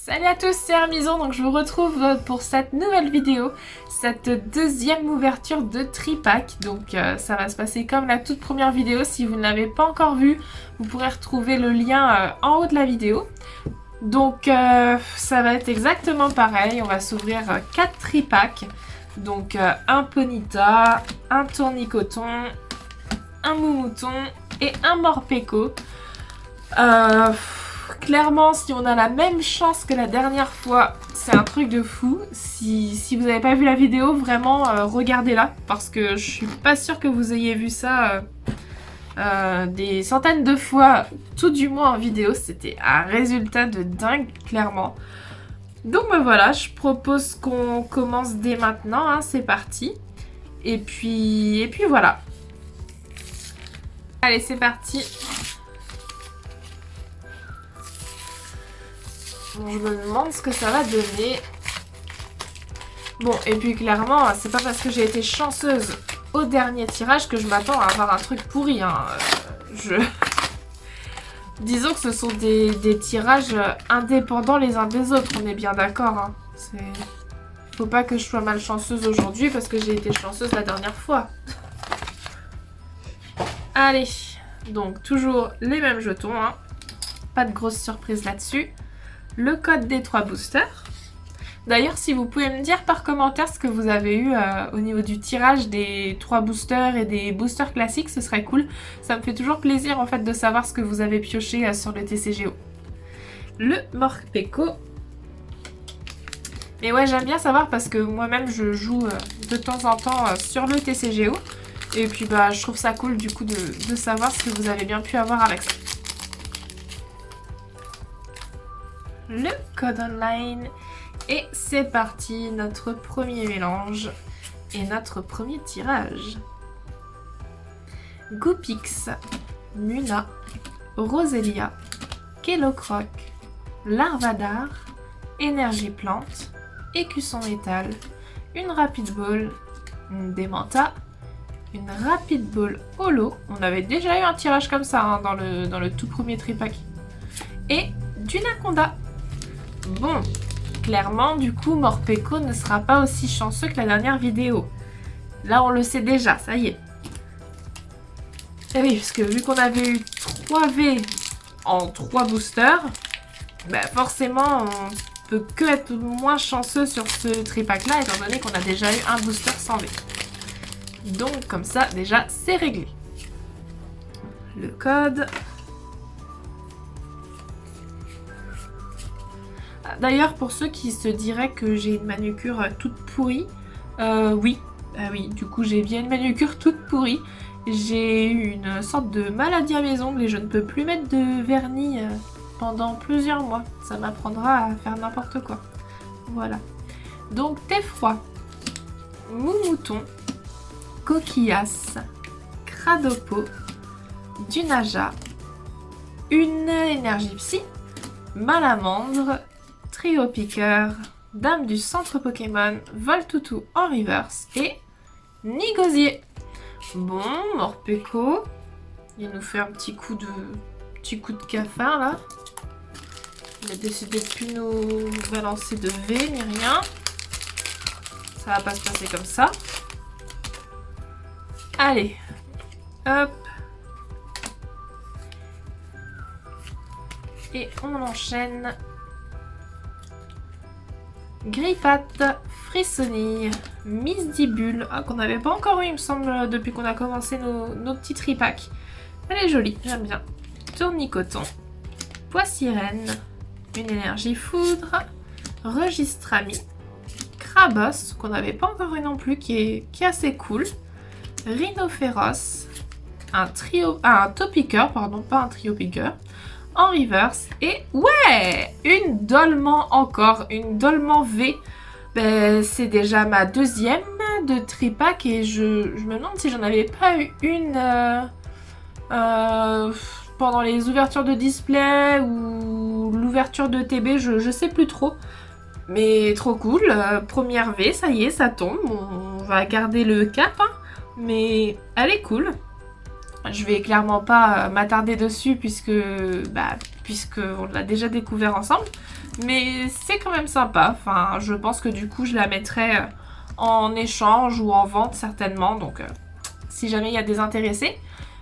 Salut à tous, c'est Armison, donc je vous retrouve pour cette nouvelle vidéo, cette deuxième ouverture de tripack. Donc ça va se passer comme la toute première vidéo. Si vous ne l'avez pas encore vue, vous pourrez retrouver le lien en haut de la vidéo. Donc ça va être exactement pareil, on va s'ouvrir 4 tripacks. Donc un Ponyta, un Tournicoton, un Moumouton et un Morpeko. Clairement, si on a la même chance que la dernière fois, c'est un truc de fou. Si vous n'avez pas vu la vidéo, vraiment, regardez-la. Parce que je suis pas sûre que vous ayez vu ça des centaines de fois, tout du moins en vidéo. C'était un résultat de dingue, clairement. Donc ben voilà, je propose qu'on commence dès maintenant, hein, c'est parti. Et puis voilà. Allez, c'est parti. Bon, je me demande ce que ça va donner. Bon, et puis clairement, c'est pas parce que j'ai été chanceuse au dernier tirage que je m'attends à avoir un truc pourri. Hein. Disons que ce sont des tirages indépendants les uns des autres, on est bien d'accord. Hein. Faut pas que je sois malchanceuse aujourd'hui parce que j'ai été chanceuse la dernière fois. Allez, donc toujours les mêmes jetons. Hein. Pas de grosses surprises là-dessus. Le code des 3 boosters. D'ailleurs, si vous pouvez me dire par commentaire ce que vous avez eu au niveau du tirage des 3 boosters et des boosters classiques, ce serait cool. Ça me fait toujours plaisir en fait de savoir ce que vous avez pioché sur le TCGO. Le Morpeko. Et ouais, j'aime bien savoir parce que moi-même je joue de temps en temps sur le TCGO. Et puis bah je trouve ça cool du coup de savoir ce que vous avez bien pu avoir avec ça. Le code online et c'est parti, notre premier mélange et notre premier tirage. Goopix, Muna, Roselia, Kellocroc, Larvadar, Énergie Plante, Écusson Métal, une Rapid Ball, une Démenta, une Rapid Ball Holo. On avait déjà eu un tirage comme ça hein, dans le tout premier tripack. Et du Naconda. Bon, clairement, du coup, Morpeko ne sera pas aussi chanceux que la dernière vidéo. Là, on le sait déjà, ça y est. Et oui, parce que vu qu'on avait eu 3 V en 3 boosters, bah forcément, on peut que être moins chanceux sur ce tripack-là, étant donné qu'on a déjà eu un booster sans V. Donc, comme ça, déjà, c'est réglé. Le code... D'ailleurs, pour ceux qui se diraient que j'ai une manucure toute pourrie, oui, du coup j'ai bien une manucure toute pourrie. J'ai eu une sorte de maladie à mes ongles et je ne peux plus mettre de vernis pendant plusieurs mois. Ça m'apprendra à faire n'importe quoi. Voilà. Donc thé froid, Moumouton, Coquillasse, Cradopo, du Naja, une énergie psy, Malamandre, Trio Piqueur, Dame du centre Pokémon, Voltoutou en reverse et Nigosier. Bon, Morpeko, il nous fait un petit coup de cafard là. Il a décidé de plus nous balancer de V ni rien. Ça va pas se passer comme ça. Allez, hop. Et on enchaîne. Grippat, Frissonille, Misdibule, qu'on n'avait pas encore eu il me semble depuis qu'on a commencé nos petits tripacks. Elle est jolie, j'aime bien. Tournicoton, Poissirène, une énergie foudre, Registrami, Crabos, qu'on n'avait pas encore eu non plus, qui est assez cool. Rhinophéros, un Topiqueur, pardon, pas un Trio Piqueur. En reverse et ouais, une Dolman encore, une Dolman V. Ben, c'est déjà ma deuxième de tripack et je me demande si j'en avais pas eu une pendant les ouvertures de display ou l'ouverture de TB, je sais plus trop. Mais trop cool, première V, ça y est, ça tombe, on va garder le cap, hein, mais elle est cool. Je vais clairement pas m'attarder dessus puisque on l'a déjà découvert ensemble. Mais c'est quand même sympa. Enfin, je pense que du coup, je la mettrai en échange ou en vente certainement. Donc, si jamais il y a des intéressés,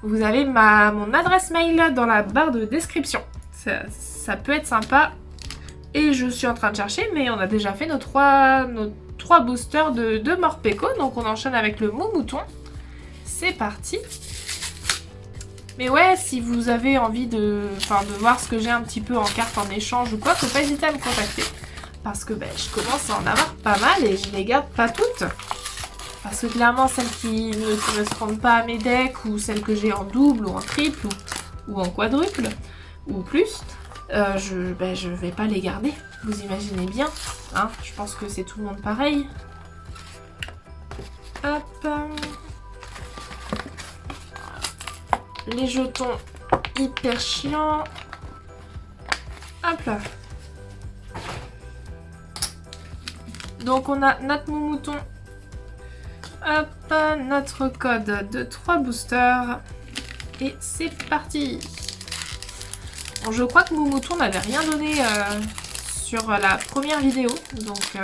vous avez mon adresse mail dans la barre de description. Ça peut être sympa. Et je suis en train de chercher, mais on a déjà fait nos trois boosters de Morpeko. Donc, on enchaîne avec le Moumouton. C'est parti. Mais ouais, si vous avez envie de voir ce que j'ai un petit peu en carte en échange ou quoi, faut pas hésiter à me contacter. Parce que je commence à en avoir pas mal et je les garde pas toutes. Parce que clairement, celles qui ne correspondent pas à mes decks, ou celles que j'ai en double ou en triple ou en quadruple, ou plus, je vais pas les garder. Vous imaginez bien, hein, je pense que c'est tout le monde pareil. Hop. Les jetons hyper chiants. Hop là. Donc on a notre Moumouton. Hop, notre code de 3 boosters. Et c'est parti. Bon, je crois que Moumouton n'avait rien donné sur la première vidéo. Donc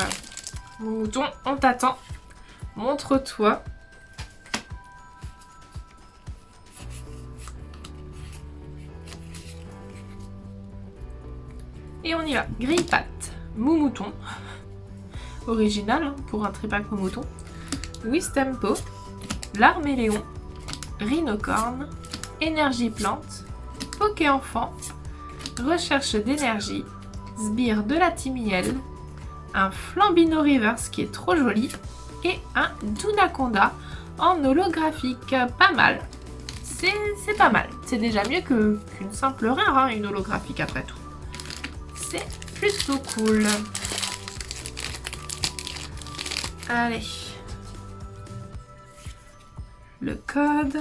Moumouton, on t'attend. Montre-toi. Et on y va. Grille-patte, Moumouton. Original hein, pour un tripack Moumouton. Wistempo, Larméléon, Rhinocorne, Énergie Plante, Poké-Enfant, Recherche d'énergie, Sbire de la Timiel, un Flambino Reverse qui est trop joli et un Dunaconda en holographique. Pas mal. C'est pas mal. C'est déjà mieux qu'une simple rare, hein, une holographique après tout. C'est plutôt cool. Allez. Le code.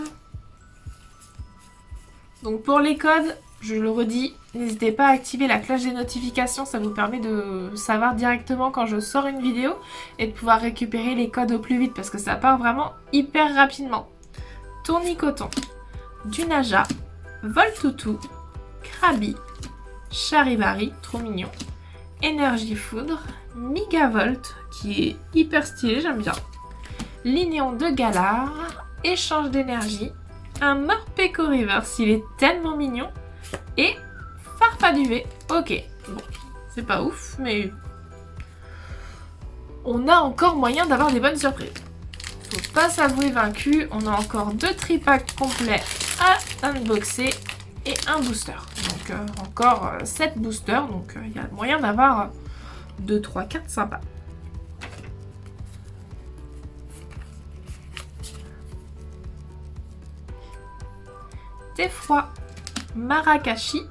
Donc pour les codes, je le redis, n'hésitez pas à activer la cloche des notifications, ça vous permet de savoir directement quand je sors une vidéo et de pouvoir récupérer les codes au plus vite parce que ça part vraiment hyper rapidement. Tournicoton, Dunaja, Voltoutou, Krabi, Charivari, trop mignon, Énergie Foudre, Migavolt, qui est hyper stylé, j'aime bien, Lignéon de Galar, Échange d'énergie, un Morpeko Reverse, il est tellement mignon, et Farfaduvé, ok, bon, c'est pas ouf, mais on a encore moyen d'avoir des bonnes surprises. Faut pas s'avouer vaincu, on a encore 2 tripacks complets à unboxer et un booster. Donc encore 7 boosters, donc il y a moyen d'avoir 2, 3, 4 sympas. Tefroi, Marakashi,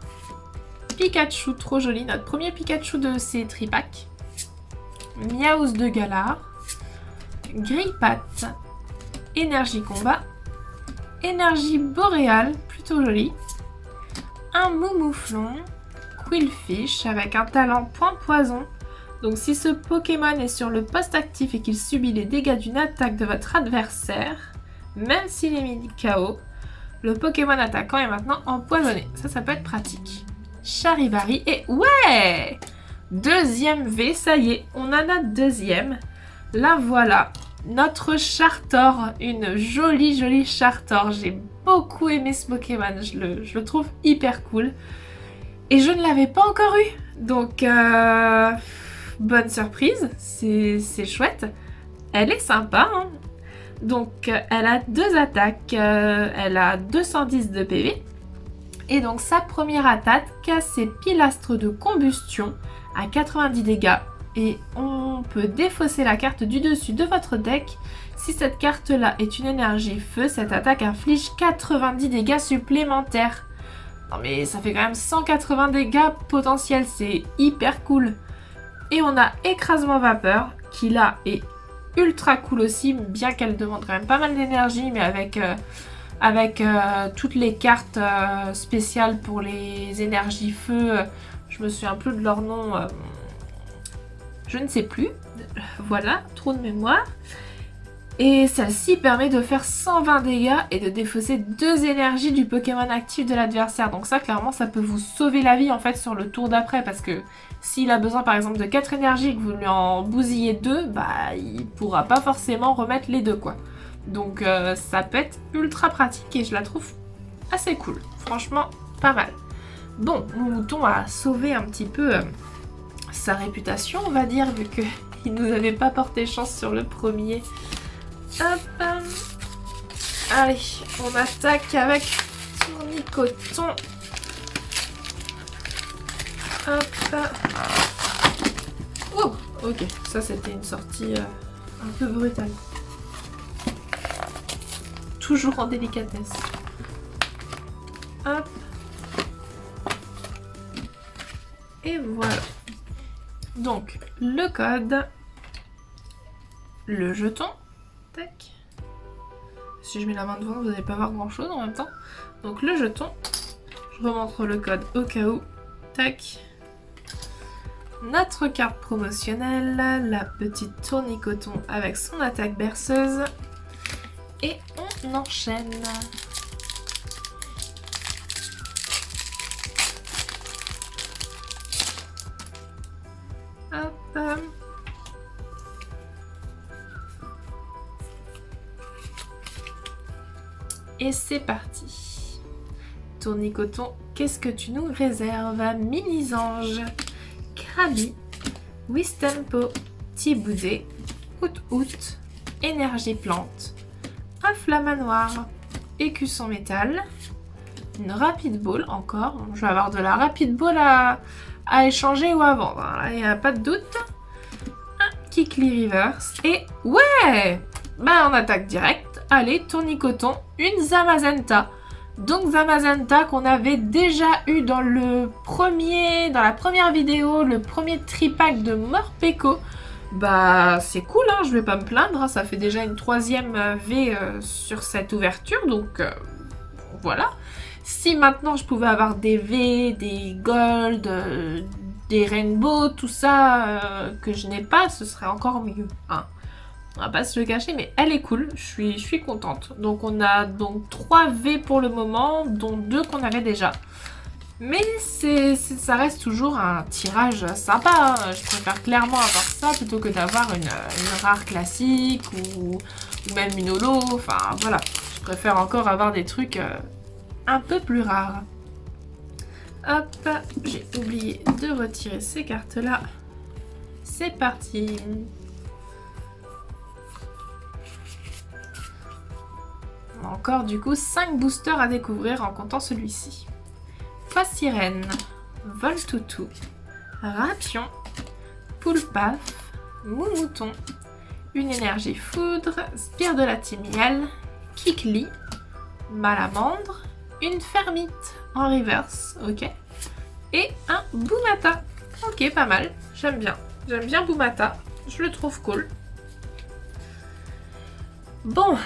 Pikachu, trop joli, notre premier Pikachu de ces tripacks. Miaouz de Galar, Grille-patte, Énergie Combat, Énergie Boréale, plutôt joli, un Moumouflon, Quillfish avec un talent point poison. Donc si ce Pokémon est sur le poste actif et qu'il subit les dégâts d'une attaque de votre adversaire, même s'il est mis KO, le Pokémon attaquant est maintenant empoisonné. Ça peut être pratique. Charivari et ouais, deuxième V, ça y est, on a notre deuxième. La voilà, notre Chartor, une jolie Chartor. J'ai beaucoup aimé ce Pokémon, je le trouve hyper cool. Et je ne l'avais pas encore eu, donc bonne surprise, c'est chouette. Elle est sympa, hein. Donc elle a 2 attaques, elle a 210 de PV. Et donc sa première attaque, c'est Pilastre de combustion à 90 dégâts. Et on peut défausser la carte du dessus de votre deck. Si cette carte-là est une énergie feu, cette attaque inflige 90 dégâts supplémentaires. Non mais ça fait quand même 180 dégâts potentiels, c'est hyper cool. Et on a écrasement vapeur, qui là est ultra cool aussi, bien qu'elle demande quand même pas mal d'énergie, mais avec toutes les cartes spéciales pour les énergies feu, je me souviens plus de leur nom, je ne sais plus, voilà, trou de mémoire. Et celle-ci permet de faire 120 dégâts et de défausser 2 énergies du Pokémon actif de l'adversaire. Donc ça, clairement, ça peut vous sauver la vie en fait sur le tour d'après. Parce que s'il a besoin par exemple de 4 énergies et que vous lui en bousillez 2, bah il pourra pas forcément remettre les 2 quoi. Donc ça peut être ultra pratique et je la trouve assez cool. Franchement, pas mal. Bon, mon mouton a sauvé un petit peu sa réputation, on va dire, vu qu'il nous avait pas porté chance sur le premier. Hop. Allez, on attaque avec Tournicoton. Hop. Oh, ok, ça c'était une sortie un peu brutale. Toujours en délicatesse. Hop. Et voilà. Donc, le code, le jeton, tac. Si je mets la main devant, vous n'allez pas voir grand chose en même temps. Donc le jeton, je remontre le code au cas où, tac. Notre carte promotionnelle, la petite Tournicoton avec son attaque berceuse. Et on enchaîne. Hop. Et c'est parti. Tournicoton, qu'est-ce que tu nous réserves? Mini-ange, Krabi, Wistempo, Tiboudé, Out-Out, Énergie Plante, un Flamanoir, Écusson Métal, une Rapid Ball encore. Je vais avoir de la Rapid Ball à échanger ou à vendre, il n'y a pas de doute. Un Kikli Reverse et ouais, bah on attaque direct. Allez, Tournicoton, une Zamazenta. Donc Zamazenta qu'on avait déjà eu dans la première vidéo, le premier tripack de Morpeko. Bah c'est cool, hein, je vais pas me plaindre, hein, ça fait déjà une 3e V sur cette ouverture, donc voilà. Si maintenant je pouvais avoir des V, des Gold, des Rainbow, tout ça que je n'ai pas, ce serait encore mieux. Hein. On va pas se le cacher, mais elle est cool, je suis contente. Donc on a donc 3 V pour le moment, dont 2 qu'on avait déjà. Mais ça reste toujours un tirage sympa, hein. Je préfère clairement avoir ça plutôt que d'avoir une rare classique ou même une holo, enfin voilà. Je préfère encore avoir des trucs un peu plus rares. Hop, j'ai oublié de retirer ces cartes-là. C'est parti. Encore du coup 5 boosters à découvrir en comptant celui-ci. Sirène, Voltoutou, Rapion, Poulpaf, Moumouton, une énergie foudre, Spire de la Timiel, Kikli, Malamandre, une Fermite en reverse, ok, et un Boumata. Ok, pas mal, j'aime bien Boumata, je le trouve cool. Bon,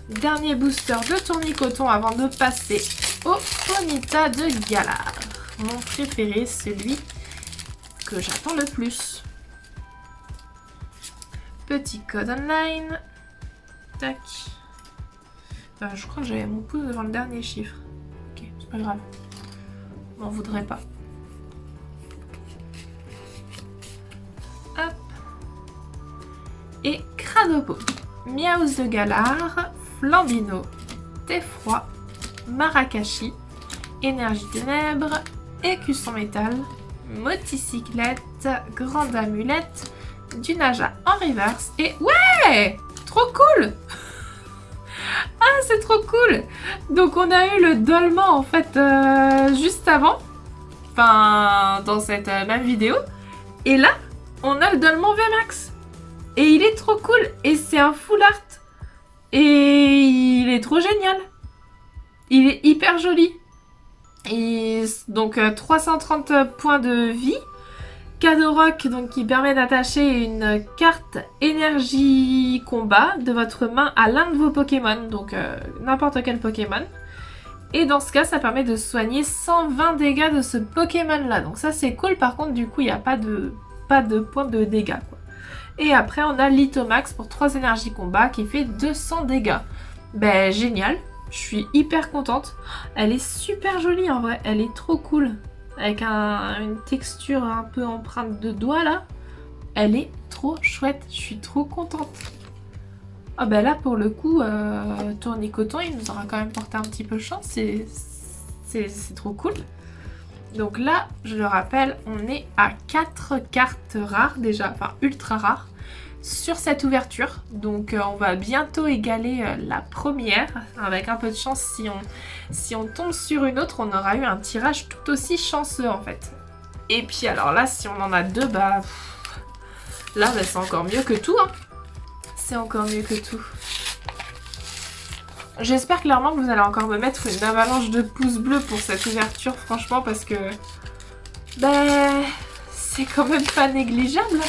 dernier booster de Tournicoton avant de passer au Ponyta de Galar. Mon préféré, celui que j'attends le plus. Petit code online. Tac. Je crois que j'avais mon pouce devant le dernier chiffre. Ok, c'est pas grave. On m'en voudrait pas. Hop. Et Cradopo. Miaus de Galar. Flambino. Theffroi. Marakashi, Énergie Ténèbres, Écusson Métal, Moticyclette, Grande Amulette, du Naja en reverse et ouais, trop cool. Ah, c'est trop cool. Donc on a eu le Dolman en fait juste avant, enfin dans cette même vidéo, et là on a le Dolman VMAX et il est trop cool et c'est un full art et il est trop génial. Il est hyper joli. Et donc 330 points de vie. Cadeau Rock donc, qui permet d'attacher une carte énergie combat de votre main à l'un de vos Pokémon. Donc n'importe quel Pokémon. Et dans ce cas, ça permet de soigner 120 dégâts de ce Pokémon là. Donc ça c'est cool. Par contre du coup il n'y a pas de points de dégâts, quoi. Et après on a Lithomax pour 3 énergies combat qui fait 200 dégâts. Ben génial, je suis hyper contente. Elle est super jolie en vrai, elle est trop cool. Avec une texture un peu empreinte de doigt là. Elle est trop chouette, je suis trop contente. Ah ben là pour le coup, Tournicoton il nous aura quand même porté un petit peu chance, c'est trop cool. Donc là, je le rappelle, on est à 4 cartes rares déjà, enfin ultra rares, sur cette ouverture. Donc on va bientôt égaler la première. Avec un peu de chance, si on tombe sur une autre, on aura eu un tirage tout aussi chanceux en fait. Et puis alors là, si on en a deux, bah... là, bah, c'est encore mieux que tout, hein. C'est encore mieux que tout. J'espère clairement que vous allez encore me mettre une avalanche de pouces bleus pour cette ouverture, franchement, parce que... ben... c'est quand même pas négligeable.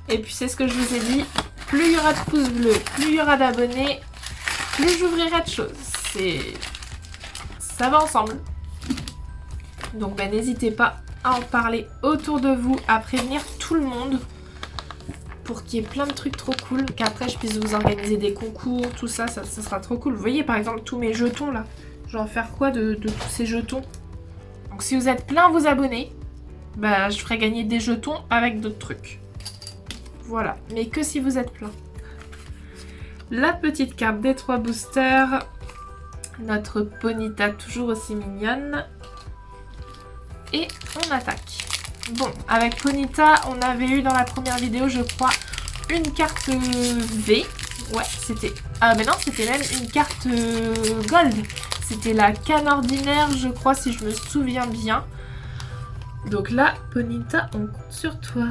Et puis c'est ce que je vous ai dit, plus il y aura de pouces bleus, plus il y aura d'abonnés, plus j'ouvrirai de choses. Ça va ensemble. Donc ben, n'hésitez pas à en parler autour de vous, à prévenir tout le monde pour qu'il y ait plein de trucs trop cool, qu'après je puisse vous organiser des concours, tout ça, ça sera trop cool. Vous voyez par exemple tous mes jetons là, je vais en faire quoi de tous ces jetons? Donc si vous êtes plein à vous abonner, bah je ferai gagner des jetons avec d'autres trucs. Voilà, mais que si vous êtes plein. La petite carte des 3 boosters, notre Ponyta toujours aussi mignonne. Et on attaque. Bon, avec Ponyta, on avait eu dans la première vidéo, je crois, une carte V. Ouais, c'était... ah mais non, c'était même une carte Gold. C'était la canne ordinaire, je crois, si je me souviens bien. Donc là, Ponyta, on compte sur toi.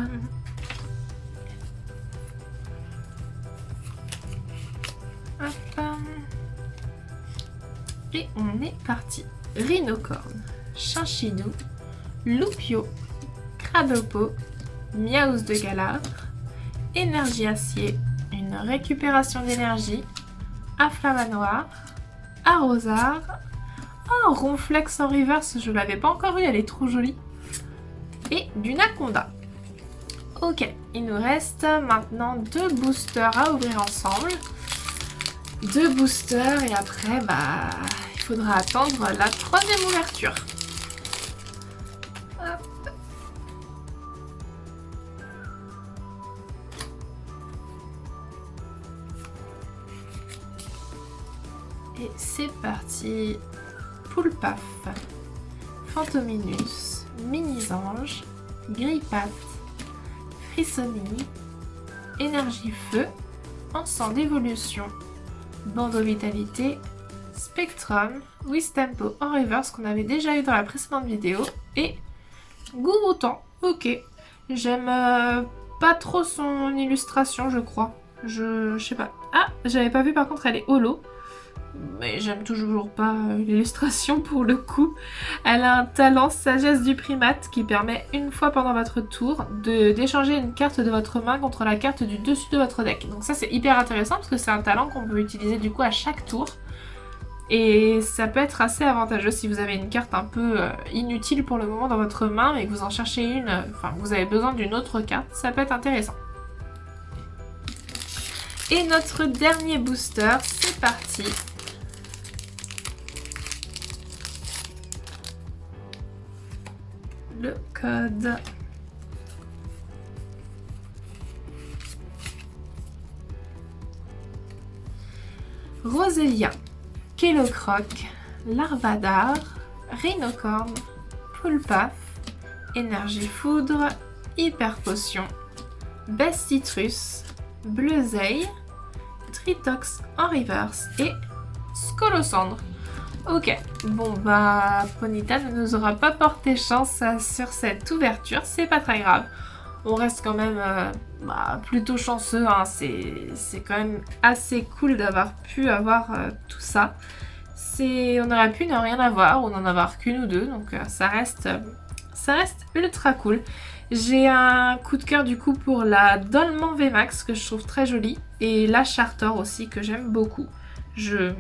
Hop. Et on est parti. Rhinocorne, Chinchidou, Loupio, Cradopo, Miaus de Galar, Énergie Acier, une récupération d'énergie, Afflamanoir, Arrosard, oh, Ronflex en reverse, je l'avais pas encore eu, elle est trop jolie, et du Naconda. Ok, il nous reste maintenant 2 boosters à ouvrir ensemble. 2 boosters et après, bah, il faudra attendre la 3e ouverture. Hop. Et c'est parti. Poulpaf, Fantominus, Mini-Ange, Grippat, Frissonnie, Énergie Feu, Encens d'évolution, Bandeau Vitalité, Spectrum, Wistempo en reverse qu'on avait déjà eu dans la précédente vidéo et Gouroutan. Ok, j'aime pas trop son illustration, je crois. Je sais pas. Ah, j'avais pas vu, par contre elle est holo. Mais j'aime toujours pas l'illustration pour le coup. Elle a un talent sagesse du primate qui permet une fois pendant votre tour d'échanger une carte de votre main contre la carte du dessus de votre deck. Donc ça c'est hyper intéressant parce que c'est un talent qu'on peut utiliser du coup à chaque tour. Et ça peut être assez avantageux si vous avez une carte un peu inutile pour le moment dans votre main mais que vous en cherchez une, enfin vous avez besoin d'une autre carte, ça peut être intéressant. Et notre dernier booster, c'est parti. Le code. Rosélia, Kellocroc, Larvadar, Rhinocorne, Poulpaf, Énergie Foudre, Hyper Potion, Bestitrus, Bleuzeille, Tritox en reverse et Scolosandre. Ok, bon bah Ponyta ne nous aura pas porté chance sur cette ouverture, c'est pas très grave. On reste quand même plutôt chanceux, hein. C'est quand même assez cool d'avoir pu avoir tout ça. On aurait pu ne rien avoir ou n'en avoir qu'une ou deux, donc ça reste ultra cool. J'ai un coup de cœur du coup pour la Dolman VMAX que je trouve très jolie et la Chartor aussi que j'aime beaucoup. Je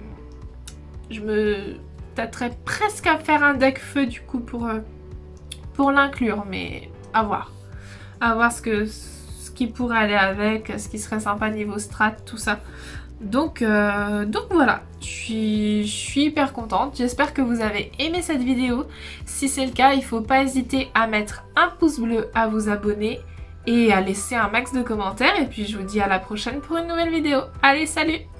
me tâterais presque à faire un deck feu du coup pour l'inclure, mais à voir. À voir ce qui pourrait aller avec, ce qui serait sympa niveau strat, tout ça. Donc voilà, je suis hyper contente. J'espère que vous avez aimé cette vidéo. Si c'est le cas, il ne faut pas hésiter à mettre un pouce bleu, à vous abonner et à laisser un max de commentaires. Et puis je vous dis à la prochaine pour une nouvelle vidéo. Allez, salut!